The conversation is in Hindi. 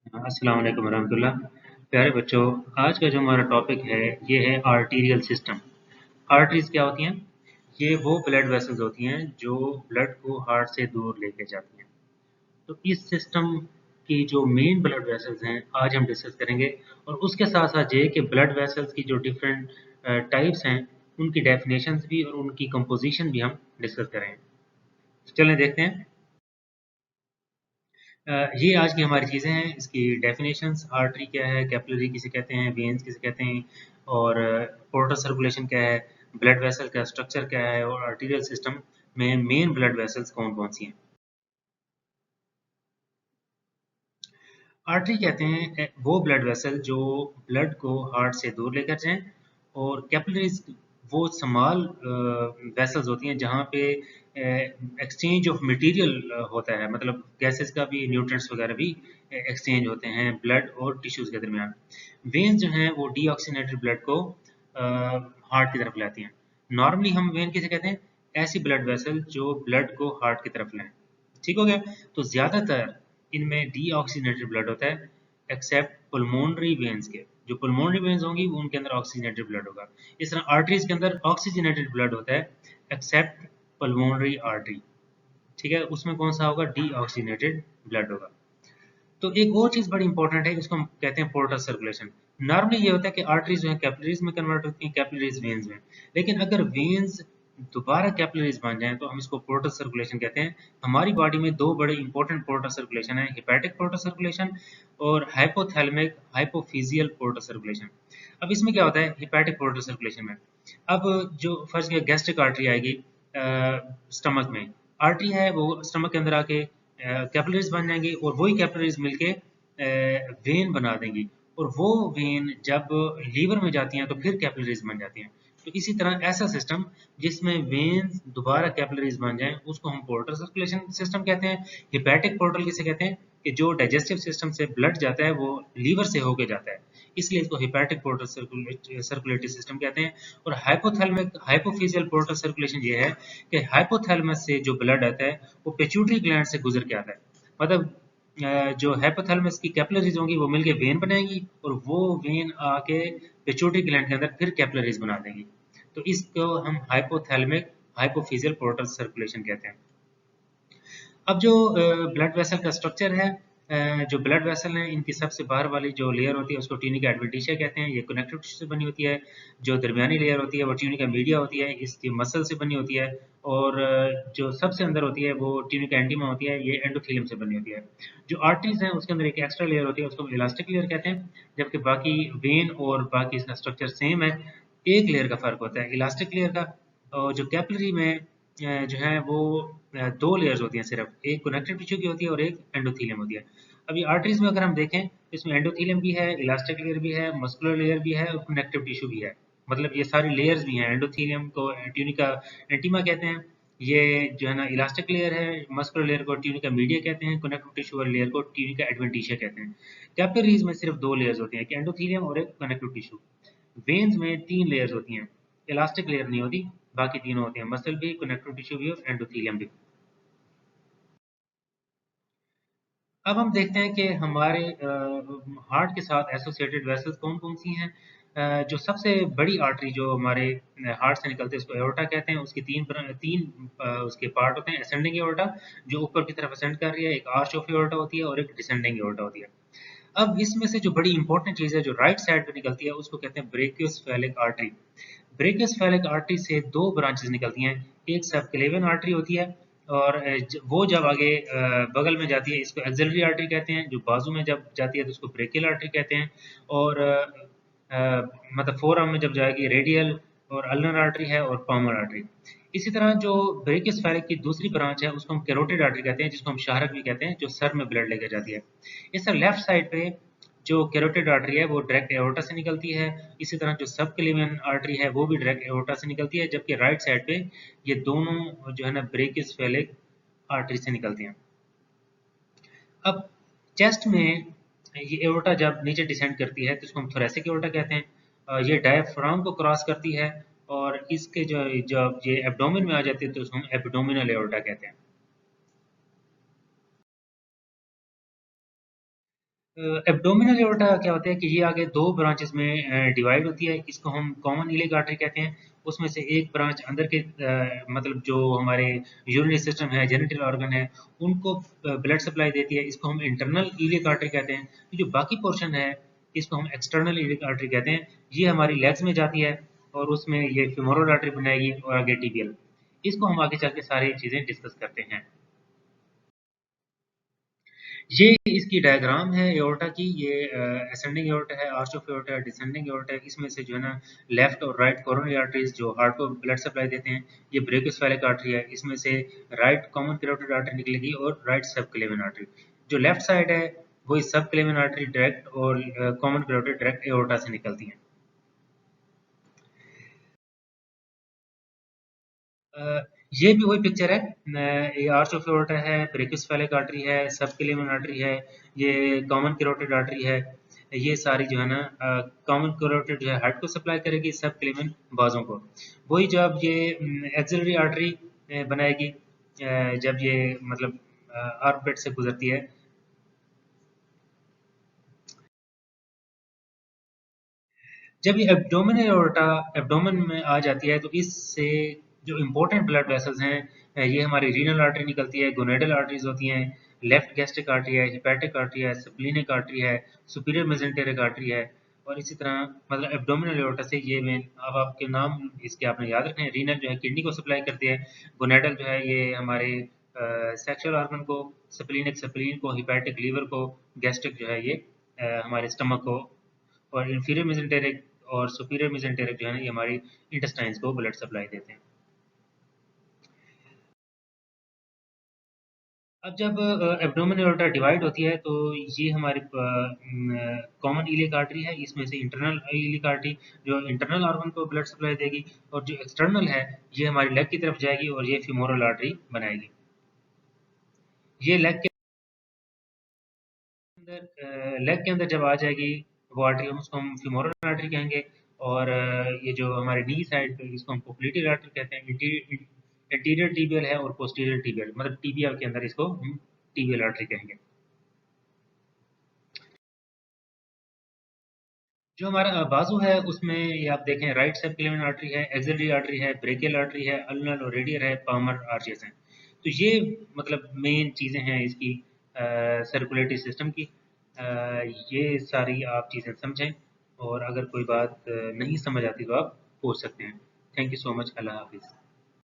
अस्सलाम वालेकुम रहमतुल्लाह। प्यारे बच्चों, आज का जो हमारा टॉपिक है ये है आर्टीरियल सिस्टम। आर्टरीज क्या होती हैं? ये वो ब्लड वेसल्स होती हैं जो ब्लड को हार्ट से दूर लेके जाती हैं। तो इस सिस्टम की जो मेन ब्लड वेसल्स हैं आज हम डिस्कस करेंगे, और उसके साथ साथ ये कि ब्लड वेसल्स की जो डिफरेंट टाइप्स हैं उनकी डेफिनेशंस भी और उनकी कंपोजिशन भी हम डिस्कस करेंगे। तो चलें देखते हैं। ये आज की हमारी चीज़ें हैं, इसकी डेफिनेशंस। आर्टरी क्या है, कैपिलरी किसे कहते हैं, वेन्स किसे कहते हैं, और पोर्टल सर्कुलेशन क्या है, ब्लड वेसल का स्ट्रक्चर क्या है, और आर्टीरियल सिस्टम में मेन ब्लड वेसल्स कौन कौन सी हैं। आर्टरी कहते हैं वो ब्लड वेसल जो ब्लड को हार्ट से दूर लेकर जाएं, और कैपिलरीज वो स्मॉल वेसल्स होती हैं जहाँ पे एक्सचेंज ऑफ मटेरियल होता है, मतलब गैसेस का भी, न्यूट्रिएंट्स वगैरह भी एक्सचेंज होते हैं ब्लड और टिश्यूज के दरमियान। वेन्स जो हैं वो डीऑक्सीनेटेड ब्लड को हार्ट की तरफ लाती हैं। नॉर्मली हम वेन किसे कहते हैं? ऐसी ब्लड वेसल जो ब्लड को हार्ट की तरफ लाएं। ठीक हो गया। तो ज्यादातर इनमें डीऑक्सीनेटेड ब्लड होता है, एक्सेप्ट पुल्मोनरी वेन्स के। जो पुल्मोनरी वेन्स होंगी वो उनके अंदर ऑक्सीजनेटेड ब्लड होगा। इस तरह आर्टरीज के अंदर ऑक्सीजनेटेड ब्लड होता है, एक्सेप्ट पुल्मोनरी आर्टरी। ठीक है, उसमें कौन सा होगा? डीऑक्सीजनेटेड ब्लड होगा। तो एक और चीज बड़ी इंपॉर्टेंट है, जिसको हम कहते हैं पोर्टल सर्कुलेशन। नॉर्मली ये होता है कि आर्टरीज जो है कैपिलरीज में कन्वर्ट होती हैं, कैपिलरीज वेन्स में। लेकिन अगर वेन्स दोबारा कैपिलरीज बन जाएं तो हम इसको पोर्टल सर्कुलेशन कहते हैं। हमारी बॉडी में दो बड़े इंपॉर्टेंट पोर्टल सर्कुलेशन है, हिपैटिक पोर्टल सर्कुलेशन और हाइपोथैलेमिक हाइपोफिजियल पोर्टल सर्कुलेशन। अब इसमें क्या होता है हिपैटिक पोर्टल सर्कुलेशन में? अब जो फर्स्ट गैस्ट्रिक आर्टरी आएगी स्टमक में, आर्टरी है वो स्टमक के अंदर आके कैपिलरीज बन जाएंगी, और वही कैपिलरीज मिलके वेन बना देंगी, और वो वेन जब लीवर में जाती हैं तो फिर कैपिलरीज बन जाती हैं। तो इसी तरह ऐसा सिस्टम जिसमें वेन्स दोबारा कैपिलरीज बन जाएं उसको हम पोर्टल सर्कुलेशन सिस्टम कहते हैं। हिपैटिक पोर्टल किसे कहते हैं? कि जो डाइजेस्टिव सिस्टम से ब्लड जाता है वो लीवर से होके जाता है, इसलिए इसको हिपैटिक पोर्टल सर्कुलेटरी सिस्टम कहते हैं। और हाइपोथैलेमिक हाइपोफिजियल पोर्टल सर्कुलेशन ये है कि हाइपोथैलेमस से जो ब्लड आता है वो पिट्यूटरी ग्लैंड से गुजर के आता है। मतलब जो हाइपोथैलेमस की कैपिलरीज होंगी वो मिलके वेन बनाएंगी, और वो वेन आके पिट्यूटरी ग्लैंड के अंदर फिर कैपिलरीज बना देंगी। तो इसको हम हाइपोथैलेमिक हाइपोफिजियल पोर्टल सर्कुलेशन कहते हैं। अब जो ब्लड वेसल का स्ट्रक्चर है, जो ब्लड वेसल हैं इनकी सबसे बाहर वाली जो लेयर होती है उसको ट्यूनिका एडवेंटिशिया कहते हैं। ये कनेक्टिव टिश्यू से बनी होती है। जो दरमियानी लेयर होती है वो ट्यूनिका मीडिया होती है, इसकी मसल से बनी होती है। और जो सबसे अंदर होती है वो ट्यूनिका एंटीमा होती है, ये एंडोथेलियम से बनी होती है। जो आर्टरीज हैं उसके अंदर एक एक्स्ट्रा लेयर होती है, उसको इलास्टिक लेयर कहते हैं। जबकि बाकी वेन और बाकी इसका स्ट्रक्चर सेम है, एक लेयर का फर्क होता है इलास्टिक लेयर का। और जो कैपिलरी में जो है वो दो लेयर्स होती हैं सिर्फ, एक कनेक्टिव टिश्यू की होती है और एक एंडोथेलियम होती है। अभी आर्टरीज में अगर हम देखें तो इसमें एंडोथेलियम भी है, इलास्टिक लेयर भी है, मस्कुलर लेयर भी है और कनेक्टिव टिश्यू भी है। मतलब ये सारी लेयर्स भी हैं। एंडोथेलियम को ट्यूनिका एंटीमा कहते हैं, ये जो है ना इलास्टिक लेयर है। मस्कुलर लेयर को ट्यूनिका मीडिया कहते हैं, कनेक्टिव टिश्यू वाली लेयर को ट्यूनिका एडवेंटिशिया कहते हैं। कैपिलरीज में सिर्फ दो लेयर्स होती हैं, एक एंडोथेलियम और एक कनेक्टिव टिश्यू। वेन्स में तीन लेयर्स होती हैं, इलास्टिक लेयर नहीं होती, बाकी तीनों होती हैं, मसल भी, कनेक्टिव टिश्यू भी और एंडोथेलियम भी। अब हम देखते हैं कि हमारे हार्ट के साथ एसोसिएटेड वेसल्स कौन कौन सी हैं। जो सबसे बड़ी आर्टरी जो हमारे हार्ट से निकलते हैं उसको एओर्टा कहते हैं। उसकी उसके पार्ट होते हैं। असेंडिंग एओर्टा जो ऊपर की तरफ असेंड कर रही है, एक आर्च ऑफ एओर्टा होती है, और एक डिसेंडिंग एओर्टा होती है। अब इसमें से जो बड़ी इंपॉर्टेंट चीज़ है जो राइट साइड पे निकलती है उसको कहते हैं ब्रेकियोस्फेलिक आर्टरी। ब्रेकियोस्फेलिक आर्टरी से दो ब्रांचेस निकलती हैं, एक सबक्लेवियन आर्टरी होती है, और वो जब आगे बगल में जाती है इसको एक्सिलरी आर्टरी कहते हैं। जो बाजू में जब जाती है तो उसको ब्रेकियल आर्टरी कहते हैं। और मतलब फोर आर्म में जब जाएगी रेडियल और अल्नर आर्टरी है और पामर आर्टरी। इसी तरह जो ब्रेकियोस्फेरिक की दूसरी ब्रांच है उसको हम कैरोटिड आर्टरी कहते हैं, जिसको हम शाहरक भी कहते हैं, जो सर में ब्लड लेकर जाती है। इस तरह लेफ्ट साइड पे जो कैरोटिड आर्टरी है वो डायरेक्ट एओर्टा से निकलती है। इसी तरह जो सब क्लेवियन आर्टरी है वो भी डायरेक्ट एओर्टा से निकलती है, जबकि राइट साइड पे ये दोनों जो है ना ब्रेकियोस्फेलिक आर्टरी से निकलती हैं। अब चेस्ट में ये एओर्टा जब नीचे डिसेंड करती है तो इसको हम थोरेसिक एओर्टा कहते हैं। ये डायफ्राम को क्रॉस करती है, और इसके जो जब ये एब्डोमेन में आ जाती है तो उसको हम एब्डोमिनल एओर्टा कहते हैं। एब्डोमिनल एओर्टा क्या होता है कि ये आगे दो ब्रांचेस में डिवाइड होती है। इसको हम कॉमन इलियक आर्टरी कहते हैं। उसमें से एक ब्रांच अंदर के मतलब जो हमारे यूरिनरी सिस्टम है, जेनिटल ऑर्गन है, उनको ब्लड सप्लाई देती है। इसको हम इंटरनल इलियक आर्टरी कहते हैं। जो बाकी पोर्शन है इसको हम एक्सटर्नल इलियक आर्टरी कहते हैं। ये हमारी लेग्स में जाती है और उसमें ये फेमोरल आर्टरी बनाएगी और आगे टिबियल। इसको हम आगे चल के सारी चीज़ें डिस्कस करते हैं। ये इसकी डायग्राम है एओर्टा की। ये असेंडिंग एओर्टा है, आर्च ऑफ एओर्टा है, डिसेंडिंग एओर्टा है। इसमें से जो है ना लेफ्ट और राइट कोरोनरी आर्टरीज जो हार्ट को ब्लड सप्लाई देते हैं, ये ब्रेकियोसेफालिक आर्टरी है। इसमें से राइट कॉमन कैरोटिड आर्टरी निकलेगी और राइट सब क्लेविन आर्टरी। जो लेफ्ट साइड है वही सब क्लेविन आर्टरी डायरेक्ट और कॉमन कैरोटिड डायरेक्ट एओर्टा से निकलती है। अ, ये भी वही पिक्चर है। ये आर्च ऑफ एओर्टा है, ब्रेकियोसेफालिक आर्टरी है, सब क्लेविन आर्टरी है, ये कॉमन कैरोटिड आर्टरी है। ये सारी जो है ना कॉमन कैरोटिड जो है हार्ट को सप्लाई करेगी, सब क्लेविन बाजों को। वही जब ये एक्सिलरी आर्टरी बनाएगी, जब ये मतलब आर्मपिट से गुजरती है। जब ये एब्डोमिनल एओर्टा एब्डोमेन में आ जाती है तो इससे जो इम्पोर्टेंट ब्लड वेसल्स हैं, ये हमारी रीनल आर्टरी निकलती है, गोनेडल आर्टरीज होती हैं, लेफ्ट गैस्ट्रिक आर्टरी है, हिपैटिक आर्टरी है, स्प्लीनिक आर्टरी है, सुपीरियर मेसेंटेरिक आर्टरी है। और इसी तरह मतलब एब्डोमिनल एओर्टा से ये मेन, अब आपके नाम इसके आपने याद रखने हैं। रीनल जो है किडनी को सप्लाई करती है, गोनेडल जो है ये हमारे सेक्सुअल ऑर्गन को, स्प्लीनिक स्प्लीन को, हिपैटिक लीवर को, गैस्ट्रिक जो है ये हमारे स्टमक को, और इंफीरियर मेसेंटेरिक और सुपीरियर मेसेंटेरिक जो है ना ये हमारी इंटेस्टाइन्स को ब्लड सप्लाई देते हैं। अब जब एब्डोमिनल एओर्टा डिवाइड होती है तो ये हमारी कॉमन इलियक आर्टरी है। इसमें से इंटरनल इलियक आर्टरी जो इंटरनल ऑर्गन को ब्लड सप्लाई देगी, और जो एक्सटर्नल है ये हमारी लेग की तरफ जाएगी और ये फीमोरल आर्टरी बनाएगी। ये लेग के अंदर जब आ जाएगी वो आर्टरी, हम उसको हम फीमोरल आर्टरी कहेंगे। और ये जो हमारे नी साइड पे इसको हम पोप्लिटेर आर्टरी कहते हैं। इंटीरियर टीबियल है और पोस्टीरियर टीबियल, मतलब टीबिया के अंदर इसको हम टीबियल आर्टरी कहेंगे। जो हमारा बाजू है उसमें ये आप देखें, राइट सब क्लेविन आर्टरी है, एक्सिलरी आर्टरी है, ब्रेकियल आर्टरी है, अल्नर और रेडियल है, पामर आर्चेस हैं। तो ये मतलब मेन चीज़ें हैं इसकी सर्कुलेटरी सिस्टम की। अ, ये सारी आप चीज़ें समझें, और अगर कोई बात नहीं समझ आती तो आप पूछ सकते हैं। Thank you so much. अल्लाह हाफिज़।